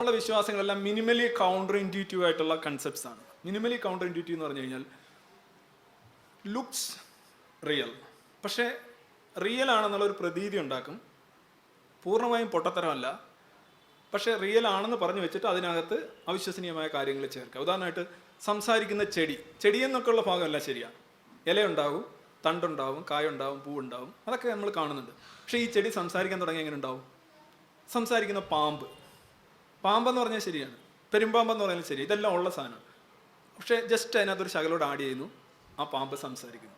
ഉള്ള വിശ്വാസങ്ങളെല്ലാം minimally counter intuitive ആയിട്ടുള്ള concepts ആണ്. മിനിമലി കൗണ്ടർ ഇൻറ്റ്യൂറ്റീവ് എന്ന് പറഞ്ഞു കഴിഞ്ഞാൽ ലുക്സ് റിയൽ, പക്ഷേ റിയൽ ആണെന്നുള്ളൊരു പ്രതീതി ഉണ്ടാക്കും. പൂർണ്ണമായും പൊട്ടത്തരമല്ല, പക്ഷേ റിയൽ ആണെന്ന് പറഞ്ഞു വെച്ചിട്ട് അതിനകത്ത് അവിശ്വസനീയമായ കാര്യങ്ങൾ ചേർക്കുക. ഉദാഹരണമായിട്ട് സംസാരിക്കുന്ന ചെടി എന്നൊക്കെയുള്ള ഭാഗമല്ല ശരിയാണ്. ഇലയുണ്ടാവും, തണ്ടുണ്ടാവും, കായുണ്ടാവും, പൂവുണ്ടാവും, അതൊക്കെ നമ്മൾ കാണുന്നുണ്ട്. പക്ഷേ ഈ ചെടി സംസാരിക്കാൻ തുടങ്ങി എങ്ങനെ ഉണ്ടാവും? സംസാരിക്കുന്ന പാമ്പെന്ന് പറഞ്ഞാൽ ശരിയാണ്, പെരുമ്പാമ്പെന്ന് പറഞ്ഞാൽ ശരി, ഇതെല്ലാം ഉള്ള സാധനമാണ്. പക്ഷേ ജസ്റ്റ് അതിനകത്തൊരു ശകലോട് ആഡ് ചെയ്യുന്നു, ആ പാമ്പ് സംസാരിക്കുന്നു.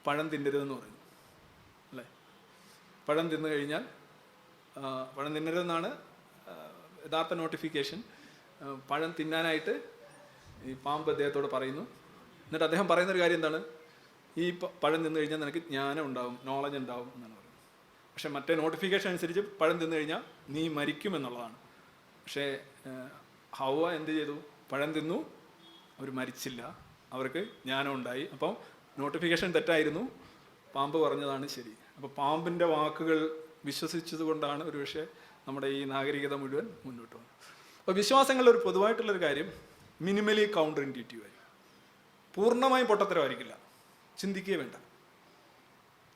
പഴം തിന്നരുതെന്ന് പറയുന്നു അല്ലേ? പഴം തിന്നു കഴിഞ്ഞാൽ പഴം തിന്നരുതെന്നാണ് യഥാർത്ഥ നോട്ടിഫിക്കേഷൻ. പഴം തിന്നാനായിട്ട് ഈ പാമ്പ് അദ്ദേഹത്തോട് പറയുന്നു. എന്നിട്ട് അദ്ദേഹം പറയുന്നൊരു കാര്യം എന്താണ്? ഈ പഴം തിന്നു കഴിഞ്ഞാൽ നിനക്ക് ജ്ഞാനം ഉണ്ടാവും, നോളജ് ഉണ്ടാവും എന്നാണ് പറയുന്നത്. പക്ഷേ മറ്റേ നോട്ടിഫിക്കേഷൻ അനുസരിച്ച് പഴം തിന്നു കഴിഞ്ഞാൽ നീ മരിക്കുമെന്നുള്ളതാണ്. പക്ഷേ ഹൗവ എന്ത് ചെയ്തു? പഴം തിന്നു, അവർ മരിച്ചില്ല, അവർക്ക് ജ്ഞാനം ഉണ്ടായി. അപ്പം നോട്ടിഫിക്കേഷൻ തെറ്റായിരുന്നു, പാമ്പ് പറഞ്ഞതാണ് ശരി. അപ്പോൾ പാമ്പിൻ്റെ വാക്കുകൾ വിശ്വസിച്ചത് കൊണ്ടാണ് ഒരുപക്ഷെ നമ്മുടെ ഈ നാഗരികത മുഴുവൻ മുന്നോട്ട് പോകുന്നത്. അപ്പോൾ വിശ്വാസങ്ങളുടെ ഒരു പൊതുവായിട്ടുള്ളൊരു കാര്യം മിനിമലി കൗണ്ടർ ഇൻറ്റ്യൂറ്റീവ് ആയി, പൂർണ്ണമായും പൊട്ടത്തരമായിരിക്കില്ല, ചിന്തിക്കുകയേ വേണ്ട.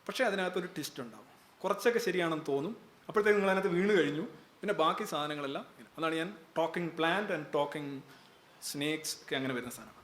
പക്ഷേ അതിനകത്തൊരു ട്വിസ്റ്റ് ഉണ്ടാവും. കുറച്ചൊക്കെ ശരിയാണെന്ന് തോന്നും, അപ്പോഴത്തേക്ക് നിങ്ങൾ അതിനകത്ത് വീണ് കഴിഞ്ഞു, പിന്നെ ബാക്കി സാധനങ്ങളെല്ലാം. അതാണ് ഞാൻ talking plant and talking snakes ഒക്കെ അങ്ങനെ വരുന്ന സാധനം.